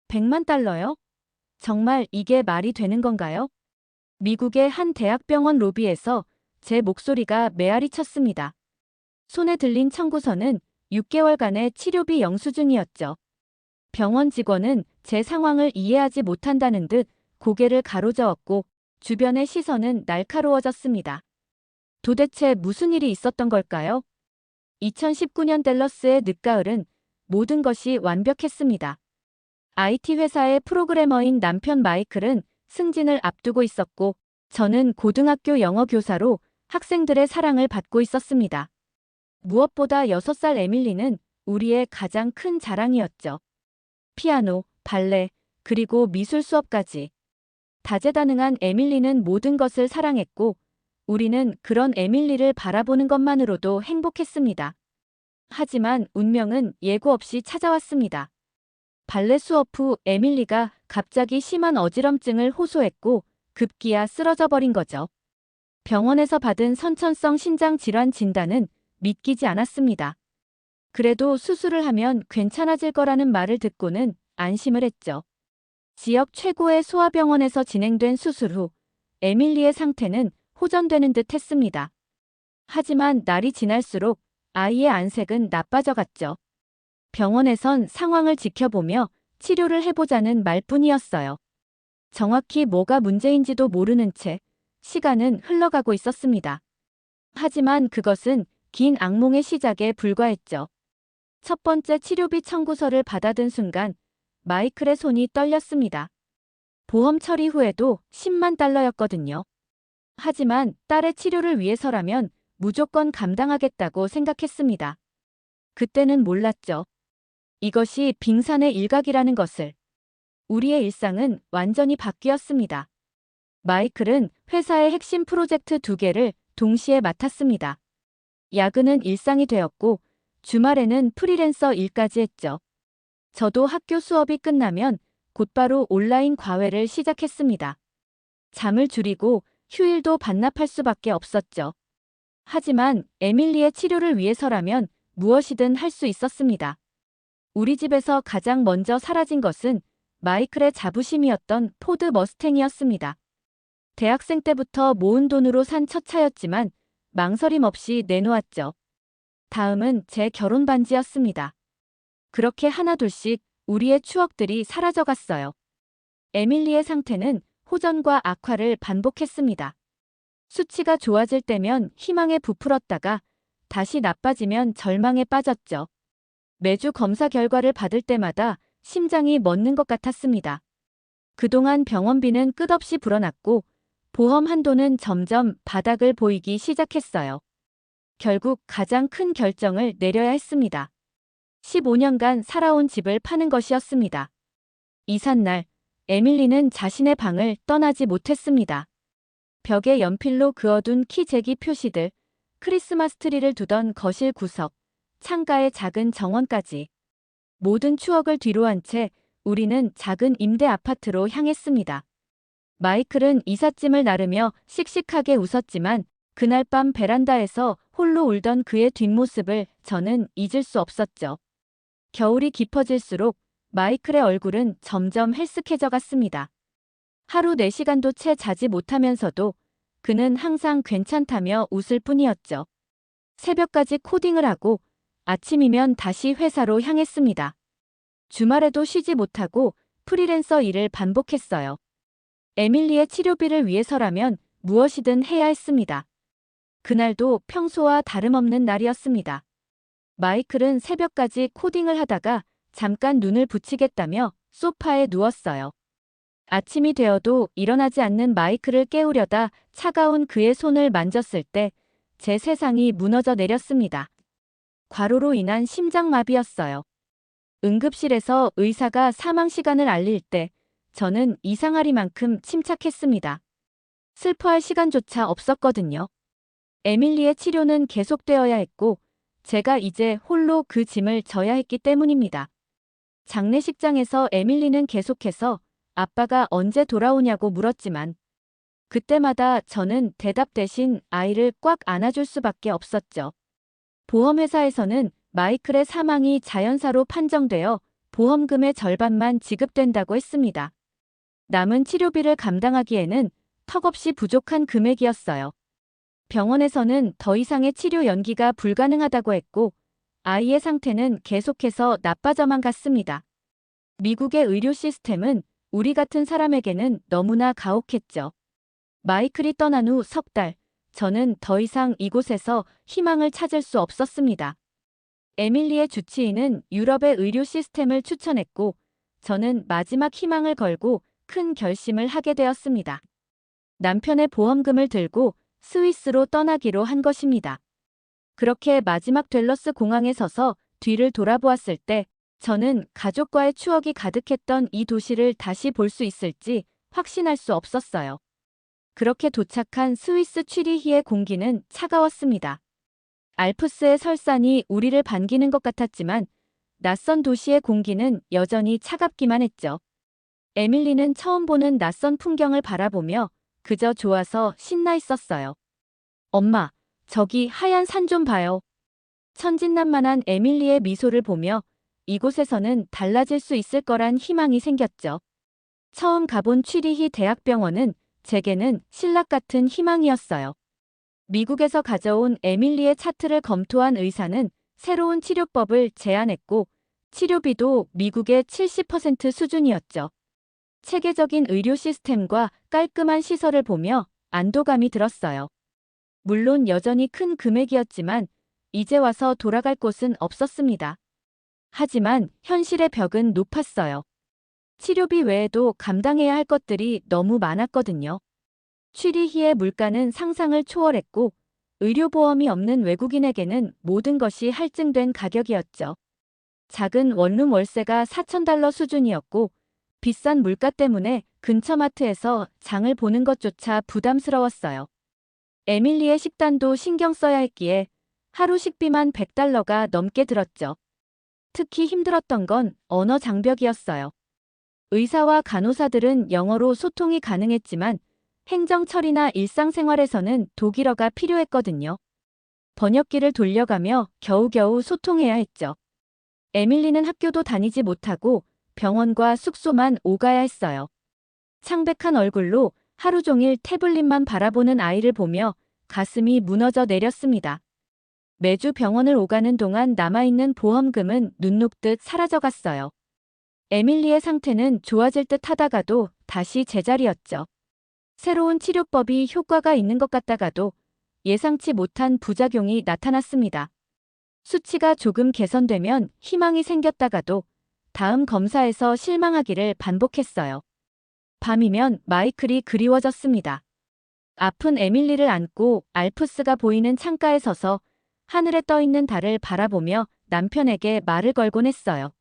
100만 달러요? 정말 이게 말이 되는 건가요? 미국의 한 대학병원 로비에서 제 목소리가 메아리 쳤습니다. 손에 들린 청구서는 6개월간의 치료비 영수증이었죠. 병원 직원은 제 상황을 이해하지 못한다는 듯 고개를 가로저었고 주변의 시선은 날카로워졌습니다. 도대체 무슨 일이 있었던 걸까요? 2019년 댈러스의 늦가을은 모든 것이 완벽했습니다. IT 회사의 프로그래머인 남편 마이클은 승진을 앞두고 있었고 저는 고등학교 영어 교사로 학생들의 사랑을 받고 있었습니다. 무엇보다 6살 에밀리는 우리의 가장 큰 자랑이었죠. 피아노, 발레, 그리고 미술 수업까지. 다재다능한 에밀리는 모든 것을 사랑했고 우리는 그런 에밀리를 바라보는 것만으로도 행복했습니다. 하지만 운명은 예고 없이 찾아왔습니다. 발레 수업 후 에밀리가 갑자기 심한 어지럼증을 호소했고 급기야 쓰러져 버린 거죠. 병원에서 받은 선천성 신장 질환 진단은 믿기지 않았습니다. 그래도 수술을 하면 괜찮아질 거라는 말을 듣고는 안심을 했죠. 지역 최고의 소아병원에서 진행된 수술 후 에밀리의 상태는 호전되는 듯 했습니다. 하지만 날이 지날수록 아이의 안색은 나빠져 갔죠. 병원에선 상황을 지켜보며 치료를 해보자는 말뿐이었어요. 정확히 뭐가 문제인지도 모르는 채 시간은 흘러가고 있었습니다. 하지만 그것은 긴 악몽의 시작에 불과했죠. 첫 번째 치료비 청구서를 받아든 순간 마이클의 손이 떨렸습니다. 보험 처리 후에도 10만 달러였거든요. 하지만 딸의 치료를 위해서라면 무조건 감당하겠다고 생각했습니다. 그때는 몰랐죠. 이것이 빙산의 일각이라는 것을. 우리의 일상은 완전히 바뀌었습니다. 마이클은 회사의 핵심 프로젝트 2개를 동시에 맡았습니다. 야근은 일상이 되었고 주말에는 프리랜서 일까지 했죠. 저도 학교 수업이 끝나면 곧바로 온라인 과외를 시작했습니다. 잠을 줄이고 휴일도 반납할 수밖에 없었죠. 하지만 에밀리의 치료를 위해서라면 무엇이든 할 수 있었습니다. 우리 집에서 가장 먼저 사라진 것은 마이클의 자부심이었던 포드 머스탱이었습니다. 대학생 때부터 모은 돈으로 산 첫 차였지만 망설임 없이 내놓았죠. 다음은 제 결혼 반지였습니다. 그렇게 하나둘씩 우리의 추억들이 사라져갔어요. 에밀리의 상태는 호전과 악화를 반복했습니다. 수치가 좋아질 때면 희망에 부풀었다가 다시 나빠지면 절망에 빠졌죠. 매주 검사 결과를 받을 때마다 심장이 멎는 것 같았습니다. 그동안 병원비는 끝없이 불어났고 보험 한도는 점점 바닥을 보이기 시작했어요. 결국 가장 큰 결정을 내려야 했습니다. 15년간 살아온 집을 파는 것이었습니다. 이삿날 에밀리는 자신의 방을 떠나지 못했습니다. 벽에 연필로 그어둔 키 재기 표시들, 크리스마스 트리를 두던 거실 구석, 창가의 작은 정원까지. 모든 추억을 뒤로한 채 우리는 작은 임대 아파트로 향했습니다. 마이클은 이삿짐을 나르며 씩씩하게 웃었지만 그날 밤 베란다에서 홀로 울던 그의 뒷모습을 저는 잊을 수 없었죠. 겨울이 깊어질수록 마이클의 얼굴은 점점 헬쓱해져 갔습니다. 하루 4시간도 채 자지 못하면서도 그는 항상 괜찮다며 웃을 뿐이었죠. 새벽까지 코딩을 하고 아침이면 다시 회사로 향했습니다. 주말에도 쉬지 못하고 프리랜서 일을 반복했어요. 에밀리의 치료비를 위해서라면 무엇이든 해야 했습니다. 그날도 평소와 다름없는 날이었습니다. 마이클은 새벽까지 코딩을 하다가 잠깐 눈을 붙이겠다며 소파에 누웠어요. 아침이 되어도 일어나지 않는 마이클을 깨우려다 차가운 그의 손을 만졌을 때 제 세상이 무너져 내렸습니다. 과로로 인한 심장마비였어요. 응급실에서 의사가 사망 시간을 알릴 때 저는 이상하리만큼 침착했습니다. 슬퍼할 시간조차 없었거든요. 에밀리의 치료는 계속되어야 했고 제가 이제 홀로 그 짐을 져야 했기 때문입니다. 장례식장에서 에밀리는 계속해서 아빠가 언제 돌아오냐고 물었지만 그때마다 저는 대답 대신 아이를 꽉 안아줄 수밖에 없었죠. 보험회사에서는 마이클의 사망이 자연사로 판정되어 보험금의 절반만 지급된다고 했습니다. 남은 치료비를 감당하기에는 턱없이 부족한 금액이었어요. 병원에서는 더 이상의 치료 연기가 불가능하다고 했고 아이의 상태는 계속해서 나빠져만 갔습니다. 미국의 의료 시스템은 우리 같은 사람에게는 너무나 가혹했죠. 마이클이 떠난 후 석 달, 저는 더 이상 이곳에서 희망을 찾을 수 없었습니다. 에밀리의 주치의는 유럽의 의료 시스템을 추천했고 저는 마지막 희망을 걸고 큰 결심을 하게 되었습니다. 남편의 보험금을 들고 스위스로 떠나기로 한 것입니다. 그렇게 마지막 델러스 공항에 서서 뒤를 돌아보았을 때 저는 가족과의 추억이 가득했던 이 도시를 다시 볼 수 있을지 확신할 수 없었어요. 그렇게 도착한 스위스 취리히의 공기는 차가웠습니다. 알프스의 설산이 우리를 반기는 것 같았지만 낯선 도시의 공기는 여전히 차갑기만 했죠. 에밀리는 처음 보는 낯선 풍경을 바라보며 그저 좋아서 신나 있었어요. 엄마, 저기 하얀 산 좀 봐요. 천진난만한 에밀리의 미소를 보며 이곳에서는 달라질 수 있을 거란 희망이 생겼죠. 처음 가본 취리히 대학병원은 제게는 신락 같은 희망이었어요. 미국에서 가져온 에밀리의 차트를 검토한 의사는 새로운 치료법을 제안했고 치료비도 미국의 70% 수준이었죠. 체계적인 의료 시스템과 깔끔한 시설을 보며 안도감이 들었어요. 물론 여전히 큰 금액이었지만 이제 와서 돌아갈 곳은 없었습니다. 하지만 현실의 벽은 높았어요. 치료비 외에도 감당해야 할 것들이 너무 많았거든요. 취리히의 물가는 상상을 초월했고 의료보험이 없는 외국인에게는 모든 것이 할증된 가격이었죠. 작은 원룸 월세가 $4,000 수준이었고 비싼 물가 때문에 근처 마트에서 장을 보는 것조차 부담스러웠어요. 에밀리의 식단도 신경 써야 했기에 하루 식비만 $100가 넘게 들었죠. 특히 힘들었던 건 언어 장벽이었어요. 의사와 간호사들은 영어로 소통이 가능했지만 행정 처리나 일상생활에서는 독일어가 필요했거든요. 번역기를 돌려가며 겨우겨우 소통해야 했죠. 에밀리는 학교도 다니지 못하고 병원과 숙소만 오가야 했어요. 창백한 얼굴로 하루 종일 태블릿만 바라보는 아이를 보며 가슴이 무너져 내렸습니다. 매주 병원을 오가는 동안 남아있는 보험금은 눈 녹듯 사라져갔어요. 에밀리의 상태는 좋아질 듯 하다가도 다시 제자리였죠. 새로운 치료법이 효과가 있는 것 같다가도 예상치 못한 부작용이 나타났습니다. 수치가 조금 개선되면 희망이 생겼다가도 다음 검사에서 실망하기를 반복했어요. 밤이면 마이클이 그리워졌습니다. 아픈 에밀리를 안고 알프스가 보이는 창가에 서서 하늘에 떠있는 달을 바라보며 남편에게 말을 걸곤 했어요.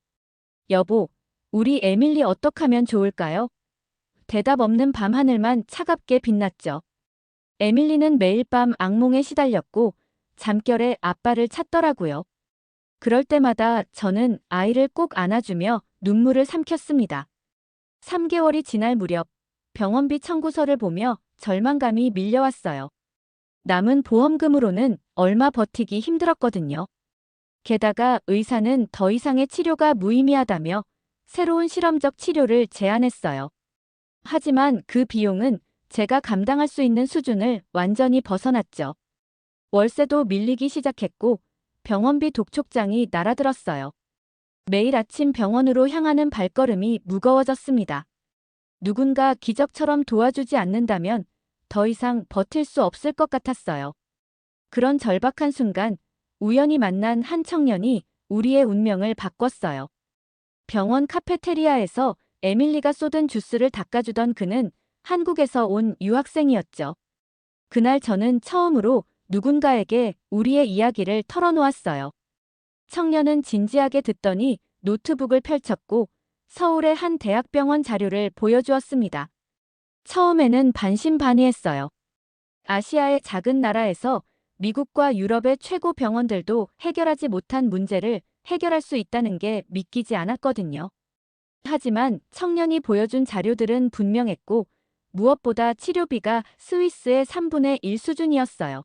여보, 우리 에밀리 어떡하면 좋을까요? 대답 없는 밤하늘만 차갑게 빛났죠. 에밀리는 매일 밤 악몽에 시달렸고 잠결에 아빠를 찾더라고요. 그럴 때마다 저는 아이를 꼭 안아주며 눈물을 삼켰습니다. 3개월이 지날 무렵 병원비 청구서를 보며 절망감이 밀려왔어요. 남은 보험금으로는 얼마 버티기 힘들었거든요. 게다가 의사는 더 이상의 치료가 무의미하다며 새로운 실험적 치료를 제안했어요. 하지만 그 비용은 제가 감당할 수 있는 수준을 완전히 벗어났죠. 월세도 밀리기 시작했고 병원비 독촉장이 날아들었어요. 매일 아침 병원으로 향하는 발걸음이 무거워졌습니다. 누군가 기적처럼 도와주지 않는다면 더 이상 버틸 수 없을 것 같았어요. 그런 절박한 순간 우연히 만난 한 청년이 우리의 운명을 바꿨어요. 병원 카페테리아에서 에밀리가 쏟은 주스를 닦아주던 그는 한국에서 온 유학생이었죠. 그날 저는 처음으로 누군가에게 우리의 이야기를 털어놓았어요. 청년은 진지하게 듣더니 노트북을 펼쳤고 서울의 한 대학병원 자료를 보여주었습니다. 처음에는 반신반의했어요. 아시아의 작은 나라에서 미국과 유럽의 최고 병원들도 해결하지 못한 문제를 해결할 수 있다는 게 믿기지 않았거든요. 하지만 청년이 보여준 자료들은 분명했고 무엇보다 치료비가 스위스의 3분의 1 수준이었어요.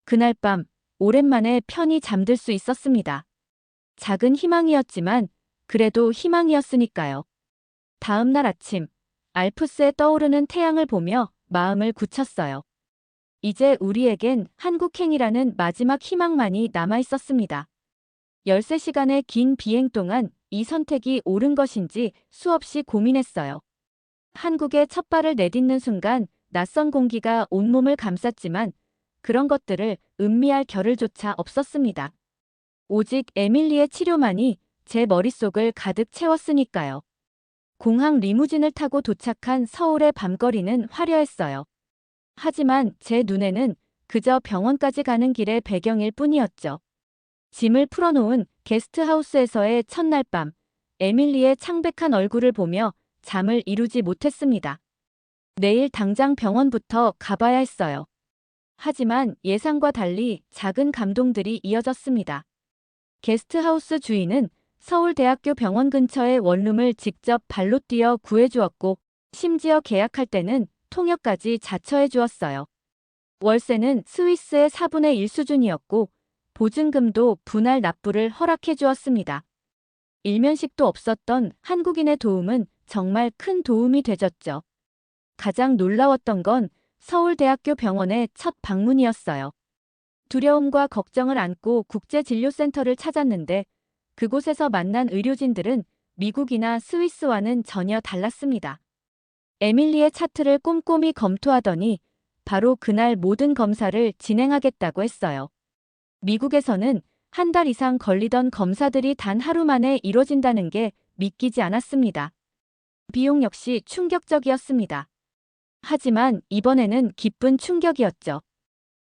그날 밤 오랜만에 편히 잠들 수 있었습니다. 작은 희망이었지만 그래도 희망이었으니까요. 다음 날 아침, 알프스에 떠오르는 태양을 보며 마음을 굳혔어요. 이제 우리에겐 한국행이라는 마지막 희망만이 남아 있었습니다. 13시간의 긴 비행 동안 이 선택이 옳은 것인지 수없이 고민했어요. 한국에 첫 발을 내딛는 순간 낯선 공기가 온몸을 감쌌지만 그런 것들을 음미할 겨를조차 없었습니다. 오직 에밀리의 치료만이 제 머릿속을 가득 채웠으니까요. 공항 리무진을 타고 도착한 서울의 밤거리는 화려했어요. 하지만 제 눈에는 그저 병원까지 가는 길의 배경일 뿐이었죠. 짐을 풀어놓은 게스트하우스에서의 첫날 밤, 에밀리의 창백한 얼굴을 보며 잠을 이루지 못했습니다. 내일 당장 병원부터 가봐야 했어요. 하지만 예상과 달리 작은 감동들이 이어졌습니다. 게스트하우스 주인은 서울대학교 병원 근처의 원룸을 직접 발로 뛰어 구해주었고, 심지어 계약할 때는 통역까지 자처해 주었어요. 월세는 스위스의 4분의 1 수준이었고, 보증금도 분할 납부를 허락해 주었습니다. 일면식도 없었던 한국인의 도움은 정말 큰 도움이 되졌죠. 가장 놀라웠던 건 서울대학교 병원의 첫 방문이었어요. 두려움과 걱정을 안고 국제진료센터를 찾았는데 그곳에서 만난 의료진들은 미국이나 스위스와는 전혀 달랐습니다. 에밀리의 차트를 꼼꼼히 검토하더니 바로 그날 모든 검사를 진행하겠다고 했어요. 미국에서는 한 달 이상 걸리던 검사들이 단 하루 만에 이뤄진다는 게 믿기지 않았습니다. 비용 역시 충격적이었습니다. 하지만 이번에는 기쁜 충격이었죠.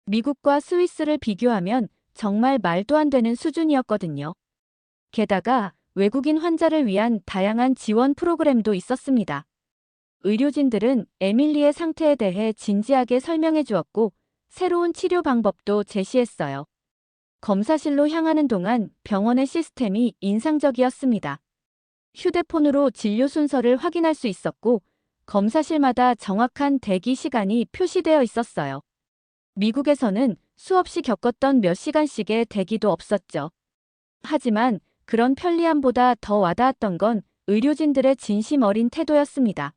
미국과 스위스를 비교하면 정말 말도 안 되는 수준이었거든요. 게다가 외국인 환자를 위한 다양한 지원 프로그램도 있었습니다. 의료진들은 에밀리의 상태에 대해 진지하게 설명해 주었고 새로운 치료 방법도 제시했어요. 검사실로 향하는 동안 병원의 시스템이 인상적이었습니다. 휴대폰으로 진료 순서를 확인할 수 있었고 검사실마다 정확한 대기 시간이 표시되어 있었어요. 미국에서는 수없이 겪었던 몇 시간씩의 대기도 없었죠. 하지만 그런 편리함보다 더 와닿았던 건 의료진들의 진심 어린 태도였습니다.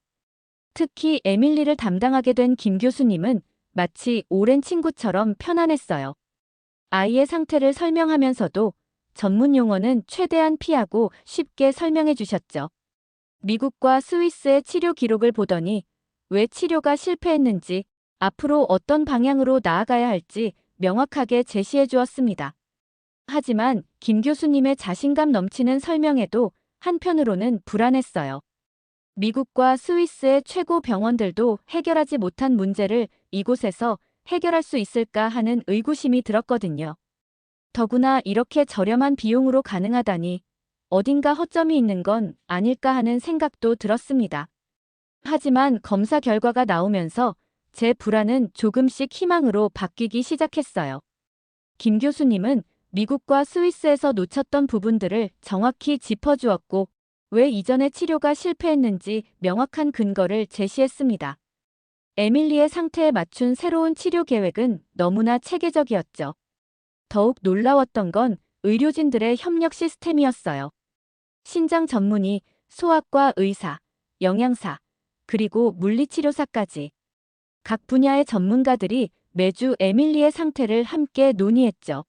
특히 에밀리를 담당하게 된 김 교수님은 마치 오랜 친구처럼 편안했어요. 아이의 상태를 설명하면서도 전문 용어는 최대한 피하고 쉽게 설명해 주셨죠. 미국과 스위스의 치료 기록을 보더니 왜 치료가 실패했는지, 앞으로 어떤 방향으로 나아가야 할지 명확하게 제시해 주었습니다. 하지만 김 교수님의 자신감 넘치는 설명에도 한편으로는 불안했어요. 미국과 스위스의 최고 병원들도 해결하지 못한 문제를 이곳에서 해결할 수 있을까 하는 의구심이 들었거든요. 더구나 이렇게 저렴한 비용으로 가능하다니 어딘가 허점이 있는 건 아닐까 하는 생각도 들었습니다. 하지만 검사 결과가 나오면서 제 불안은 조금씩 희망으로 바뀌기 시작했어요. 김 교수님은 미국과 스위스에서 놓쳤던 부분들을 정확히 짚어주었고 왜 이전의 치료가 실패했는지 명확한 근거를 제시했습니다. 에밀리의 상태에 맞춘 새로운 치료 계획은 너무나 체계적이었죠. 더욱 놀라웠던 건 의료진들의 협력 시스템이었어요. 신장 전문의, 소아과 의사, 영양사, 그리고 물리치료사까지 각 분야의 전문가들이 매주 에밀리의 상태를 함께 논의했죠.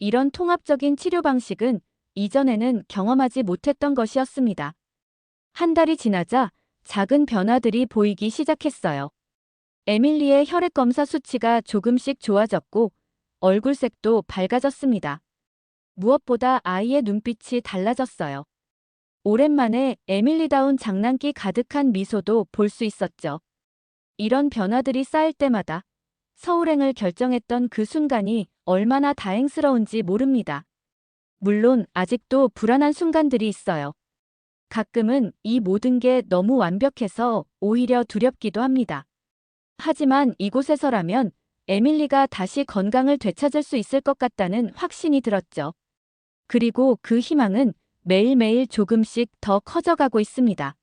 이런 통합적인 치료 방식은 이전에는 경험하지 못했던 것이었습니다. 한 달이 지나자 작은 변화들이 보이기 시작했어요. 에밀리의 혈액 검사 수치가 조금씩 좋아졌고 얼굴색도 밝아졌습니다. 무엇보다 아이의 눈빛이 달라졌어요. 오랜만에 에밀리다운 장난기 가득한 미소도 볼 수 있었죠. 이런 변화들이 쌓일 때마다 서울행을 결정했던 그 순간이 얼마나 다행스러운지 모릅니다. 물론 아직도 불안한 순간들이 있어요. 가끔은 이 모든 게 너무 완벽해서 오히려 두렵기도 합니다. 하지만 이곳에서라면 에밀리가 다시 건강을 되찾을 수 있을 것 같다는 확신이 들었죠. 그리고 그 희망은 매일매일 조금씩 더 커져가고 있습니다.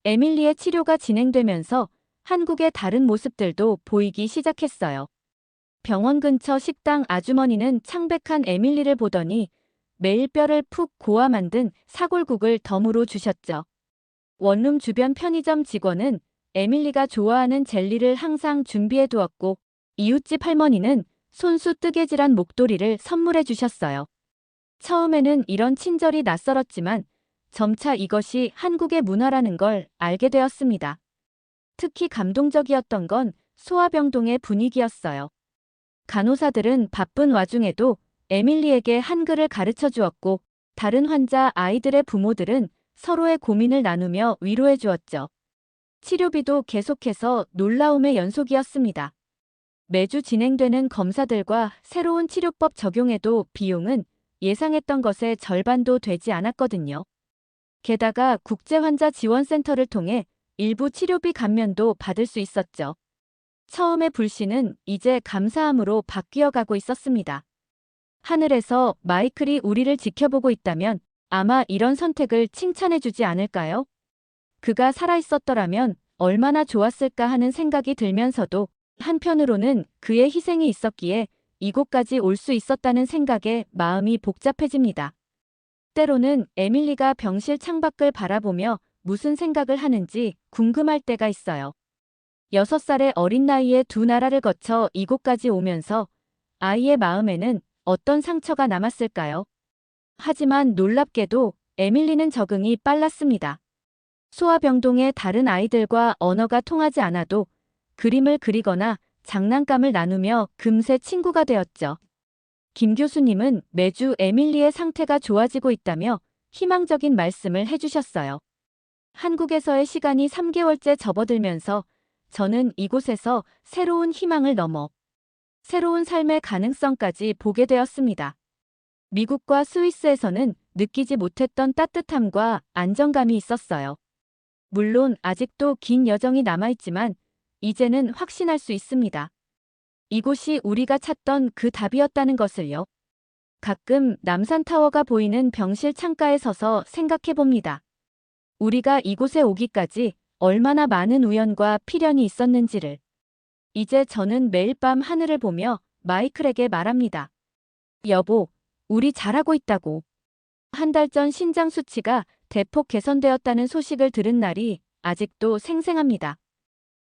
에밀리의 치료가 진행되면서 한국의 다른 모습들도 보이기 시작했어요. 병원 근처 식당 아주머니는 창백한 에밀리를 보더니 매일 뼈를 푹 고아 만든 사골국을 덤으로 주셨죠. 원룸 주변 편의점 직원은 에밀리가 좋아하는 젤리를 항상 준비해 두었고, 이웃집 할머니는 손수 뜨개질한 목도리를 선물해 주셨어요. 처음에는 이런 친절이 낯설었지만 점차 이것이 한국의 문화라는 걸 알게 되었습니다. 특히 감동적이었던 건 소아병동의 분위기였어요. 간호사들은 바쁜 와중에도 에밀리에게 한글을 가르쳐 주었고, 다른 환자 아이들의 부모들은 서로의 고민을 나누며 위로해 주었죠. 치료비도 계속해서 놀라움의 연속이었습니다. 매주 진행되는 검사들과 새로운 치료법 적용에도 비용은 예상했던 것의 절반도 되지 않았거든요. 게다가 국제환자지원센터를 통해 일부 치료비 감면도 받을 수 있었죠. 처음의 불신은 이제 감사함으로 바뀌어 가고 있었습니다. 하늘에서 마이클이 우리를 지켜보고 있다면 아마 이런 선택을 칭찬해주지 않을까요? 그가 살아있었더라면 얼마나 좋았을까 하는 생각이 들면서도 한편으로는 그의 희생이 있었기에 이곳까지 올 수 있었다는 생각에 마음이 복잡해집니다. 때로는 에밀리가 병실 창밖을 바라보며 무슨 생각을 하는지 궁금할 때가 있어요. 6살의 어린 나이에 두 나라를 거쳐 이곳까지 오면서 아이의 마음에는 어떤 상처가 남았을까요? 하지만 놀랍게도 에밀리는 적응이 빨랐습니다. 소아병동의 다른 아이들과 언어가 통하지 않아도 그림을 그리거나 장난감을 나누며 금세 친구가 되었죠. 김 교수님은 매주 에밀리의 상태가 좋아지고 있다며 희망적인 말씀을 해주셨어요. 한국에서의 시간이 3개월째 접어들면서 저는 이곳에서 새로운 희망을 넘어 새로운 삶의 가능성까지 보게 되었습니다. 미국과 스위스에서는 느끼지 못했던 따뜻함과 안정감이 있었어요. 물론 아직도 긴 여정이 남아있지만 이제는 확신할 수 있습니다. 이곳이 우리가 찾던 그 답이었다는 것을요. 가끔 남산타워가 보이는 병실 창가에 서서 생각해 봅니다. 우리가 이곳에 오기까지 얼마나 많은 우연과 필연이 있었는지를. 이제 저는 매일 밤 하늘을 보며 마이클에게 말합니다. 여보, 우리 잘하고 있다고. 한 달 전 신장 수치가 대폭 개선되었다는 소식을 들은 날이 아직도 생생합니다.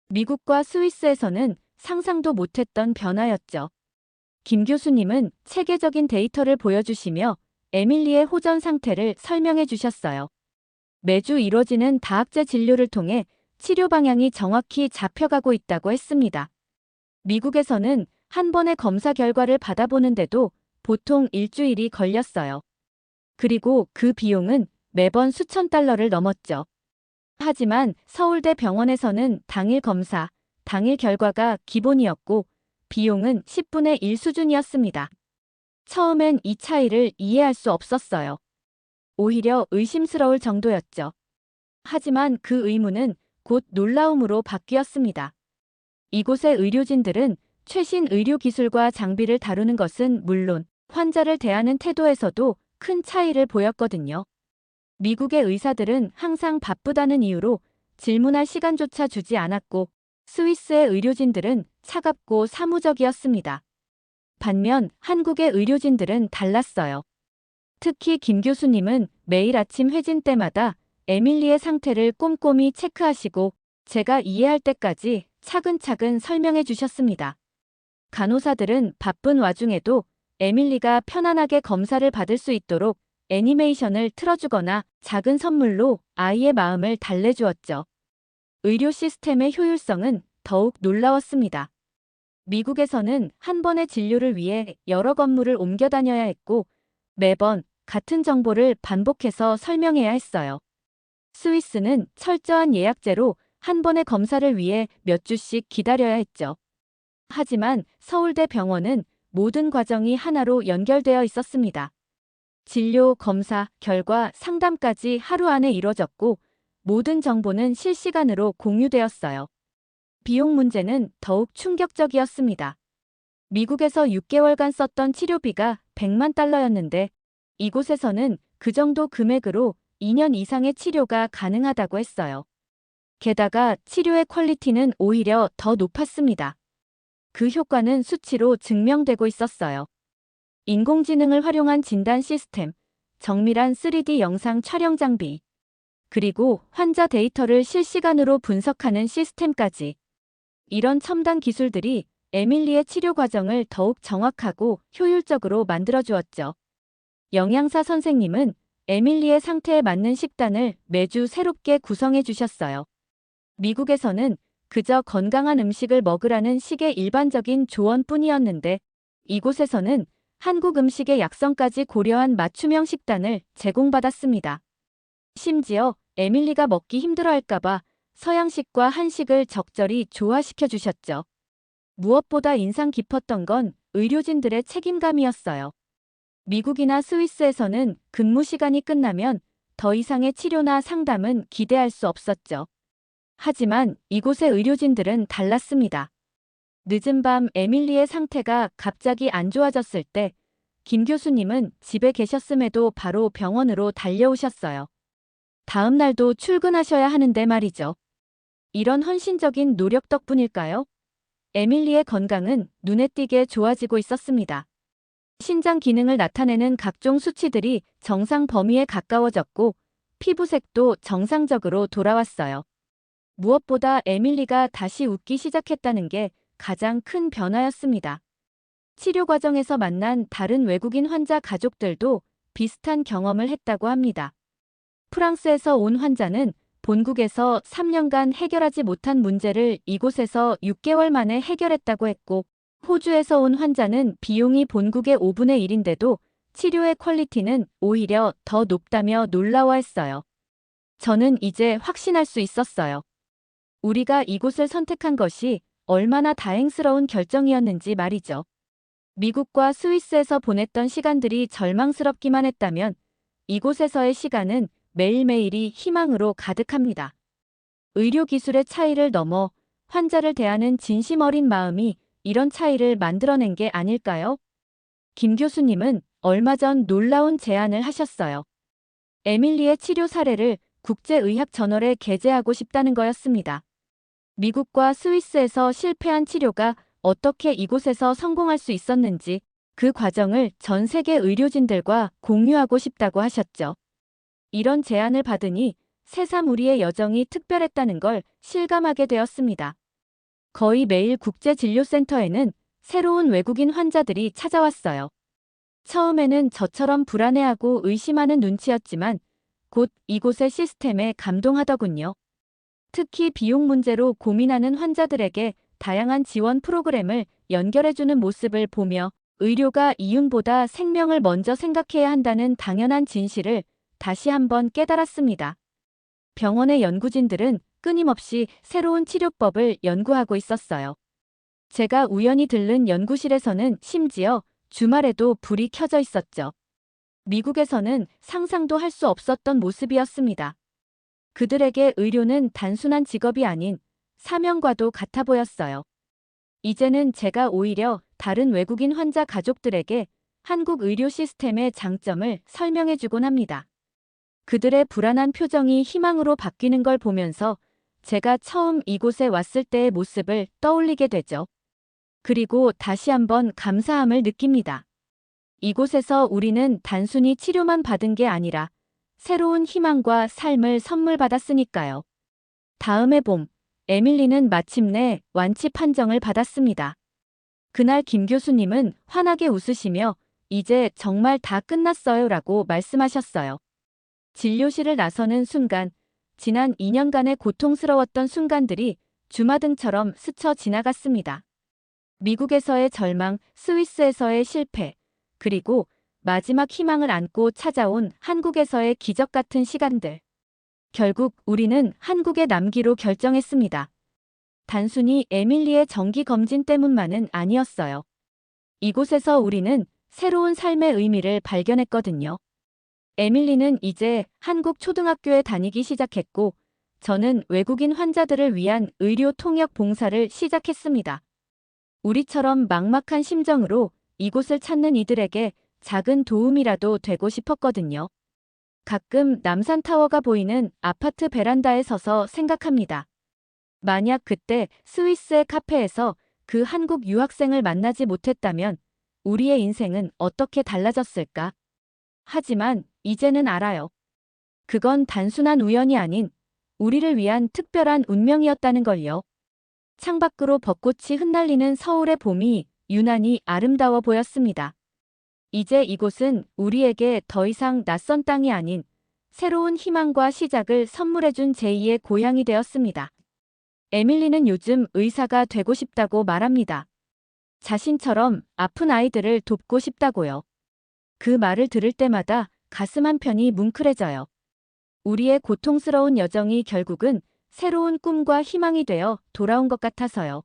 미국과 스위스에서는 상상도 못했던 변화였죠. 김 교수님은 체계적인 데이터를 보여주시며 에밀리의 호전 상태를 설명해 주셨어요. 매주 이뤄지는 다학제 진료를 통해 치료 방향이 정확히 잡혀가고 있다고 했습니다. 미국에서는 한 번의 검사 결과를 받아보는데도 보통 일주일이 걸렸어요. 그리고 그 비용은 매번 수천 달러를 넘었죠. 하지만 서울대 병원에서는 당일 검사, 당일 결과가 기본이었고 비용은 10분의 1 수준이었습니다. 처음엔 이 차이를 이해할 수 없었어요. 오히려 의심스러울 정도였죠. 하지만 그 의문은 곧 놀라움으로 바뀌었습니다. 이곳의 의료진들은 최신 의료기술과 장비를 다루는 것은 물론 환자를 대하는 태도에서도 큰 차이를 보였거든요. 미국의 의사들은 항상 바쁘다는 이유로 질문할 시간조차 주지 않았고 스위스의 의료진들은 차갑고 사무적이었습니다. 반면 한국의 의료진들은 달랐어요. 특히 김 교수님은 매일 아침 회진 때마다 에밀리의 상태를 꼼꼼히 체크하시고 제가 이해할 때까지 차근차근 설명해 주셨습니다. 간호사들은 바쁜 와중에도 에밀리가 편안하게 검사를 받을 수 있도록 애니메이션을 틀어주거나 작은 선물로 아이의 마음을 달래주었죠. 의료 시스템의 효율성은 더욱 놀라웠습니다. 미국에서는 한 번의 진료를 위해 여러 건물을 옮겨 다녀야 했고 매번 같은 정보를 반복해서 설명해야 했어요. 스위스는 철저한 예약제로 한 번의 검사를 위해 몇 주씩 기다려야 했죠. 하지만 서울대 병원은 모든 과정이 하나로 연결되어 있었습니다. 진료, 검사, 결과, 상담까지 하루 안에 이뤄졌고 모든 정보는 실시간으로 공유되었어요. 비용 문제는 더욱 충격적이었습니다. 미국에서 6개월간 썼던 치료비가 100만 달러였는데 이곳에서는 그 정도 금액으로 2년 이상의 치료가 가능하다고 했어요. 게다가 치료의 퀄리티는 오히려 더 높았습니다. 그 효과는 수치로 증명되고 있었어요. 인공지능을 활용한 진단 시스템, 정밀한 3D 영상 촬영 장비, 그리고 환자 데이터를 실시간으로 분석하는 시스템까지. 이런 첨단 기술들이 에밀리의 치료 과정을 더욱 정확하고 효율적으로 만들어주었죠. 영양사 선생님은 에밀리의 상태에 맞는 식단을 매주 새롭게 구성해 주셨어요. 미국에서는 그저 건강한 음식을 먹으라는 식의 일반적인 조언뿐이었는데, 이곳에서는 한국 음식의 약성까지 고려한 맞춤형 식단을 제공받았습니다. 심지어 에밀리가 먹기 힘들어할까봐 서양식과 한식을 적절히 조화시켜 주셨죠. 무엇보다 인상 깊었던 건 의료진들의 책임감이었어요. 미국이나 스위스에서는 근무 시간이 끝나면 더 이상의 치료나 상담은 기대할 수 없었죠. 하지만 이곳의 의료진들은 달랐습니다. 늦은 밤 에밀리의 상태가 갑자기 안 좋아졌을 때 김 교수님은 집에 계셨음에도 바로 병원으로 달려오셨어요. 다음 날도 출근하셔야 하는데 말이죠. 이런 헌신적인 노력 덕분일까요? 에밀리의 건강은 눈에 띄게 좋아지고 있었습니다. 신장 기능을 나타내는 각종 수치들이 정상 범위에 가까워졌고 피부색도 정상적으로 돌아왔어요. 무엇보다 에밀리가 다시 웃기 시작했다는 게 가장 큰 변화였습니다. 치료 과정에서 만난 다른 외국인 환자 가족들도 비슷한 경험을 했다고 합니다. 프랑스에서 온 환자는 본국에서 3년간 해결하지 못한 문제를 이곳에서 6개월 만에 해결했다고 했고, 호주에서 온 환자는 비용이 본국의 5분의 1인데도 치료의 퀄리티는 오히려 더 높다며 놀라워했어요. 저는 이제 확신할 수 있었어요. 우리가 이곳을 선택한 것이 얼마나 다행스러운 결정이었는지 말이죠. 미국과 스위스에서 보냈던 시간들이 절망스럽기만 했다면 이곳에서의 시간은 매일매일이 희망으로 가득합니다. 의료기술의 차이를 넘어 환자를 대하는 진심 어린 마음이 이런 차이를 만들어낸 게 아닐까요? 김 교수님은 얼마 전 놀라운 제안을 하셨어요. 에밀리의 치료 사례를 국제의학 저널에 게재하고 싶다는 거였습니다. 미국과 스위스에서 실패한 치료가 어떻게 이곳에서 성공할 수 있었는지 그 과정을 전 세계 의료진들과 공유하고 싶다고 하셨죠. 이런 제안을 받으니 새삼 우리의 여정이 특별했다는 걸 실감하게 되었습니다. 거의 매일 국제진료센터에는 새로운 외국인 환자들이 찾아왔어요. 처음에는 저처럼 불안해하고 의심하는 눈치였지만 곧 이곳의 시스템에 감동하더군요. 특히 비용 문제로 고민하는 환자들에게 다양한 지원 프로그램을 연결해주는 모습을 보며 의료가 이윤보다 생명을 먼저 생각해야 한다는 당연한 진실을 다시 한번 깨달았습니다. 병원의 연구진들은 끊임없이 새로운 치료법을 연구하고 있었어요. 제가 우연히 들른 연구실에서는 심지어 주말에도 불이 켜져 있었죠. 미국에서는 상상도 할 수 없었던 모습이었습니다. 그들에게 의료는 단순한 직업이 아닌 사명과도 같아 보였어요. 이제는 제가 오히려 다른 외국인 환자 가족들에게 한국 의료 시스템의 장점을 설명해주곤 합니다. 그들의 불안한 표정이 희망으로 바뀌는 걸 보면서 제가 처음 이곳에 왔을 때의 모습을 떠올리게 되죠. 그리고 다시 한번 감사함을 느낍니다. 이곳에서 우리는 단순히 치료만 받은 게 아니라 새로운 희망과 삶을 선물 받았으니까요. 다음해 봄, 에밀리는 마침내 완치 판정을 받았습니다. 그날 김 교수님은 환하게 웃으시며 이제 정말 다 끝났어요 라고 말씀하셨어요. 진료실을 나서는 순간, 지난 2년간의 고통스러웠던 순간들이 주마등처럼 스쳐 지나갔습니다. 미국에서의 절망, 스위스에서의 실패, 그리고 마지막 희망을 안고 찾아온 한국에서의 기적 같은 시간들. 결국 우리는 한국에 남기로 결정했습니다. 단순히 에밀리의 정기 검진 때문만은 아니었어요. 이곳에서 우리는 새로운 삶의 의미를 발견했거든요. 에밀리는 이제 한국 초등학교에 다니기 시작했고, 저는 외국인 환자들을 위한 의료 통역 봉사를 시작했습니다. 우리처럼 막막한 심정으로 이곳을 찾는 이들에게 작은 도움이라도 되고 싶었거든요. 가끔 남산타워가 보이는 아파트 베란다에 서서 생각합니다. 만약 그때 스위스의 카페에서 그 한국 유학생을 만나지 못했다면 우리의 인생은 어떻게 달라졌을까? 하지만 이제는 알아요. 그건 단순한 우연이 아닌 우리를 위한 특별한 운명이었다는 걸요. 창밖으로 벚꽃이 흩날리는 서울의 봄이 유난히 아름다워 보였습니다. 이제 이곳은 우리에게 더 이상 낯선 땅이 아닌 새로운 희망과 시작을 선물해준 제2의 고향이 되었습니다. 에밀리는 요즘 의사가 되고 싶다고 말합니다. 자신처럼 아픈 아이들을 돕고 싶다고요. 그 말을 들을 때마다 가슴 한편이 뭉클해져요. 우리의 고통스러운 여정이 결국은 새로운 꿈과 희망이 되어 돌아온 것 같아서요.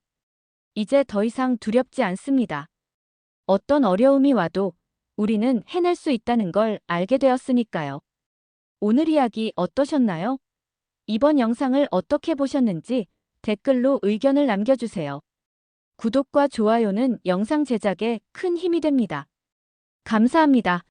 이제 더 이상 두렵지 않습니다. 어떤 어려움이 와도 우리는 해낼 수 있다는 걸 알게 되었으니까요. 오늘 이야기 어떠셨나요? 이번 영상을 어떻게 보셨는지 댓글로 의견을 남겨주세요. 구독과 좋아요는 영상 제작에 큰 힘이 됩니다. 감사합니다.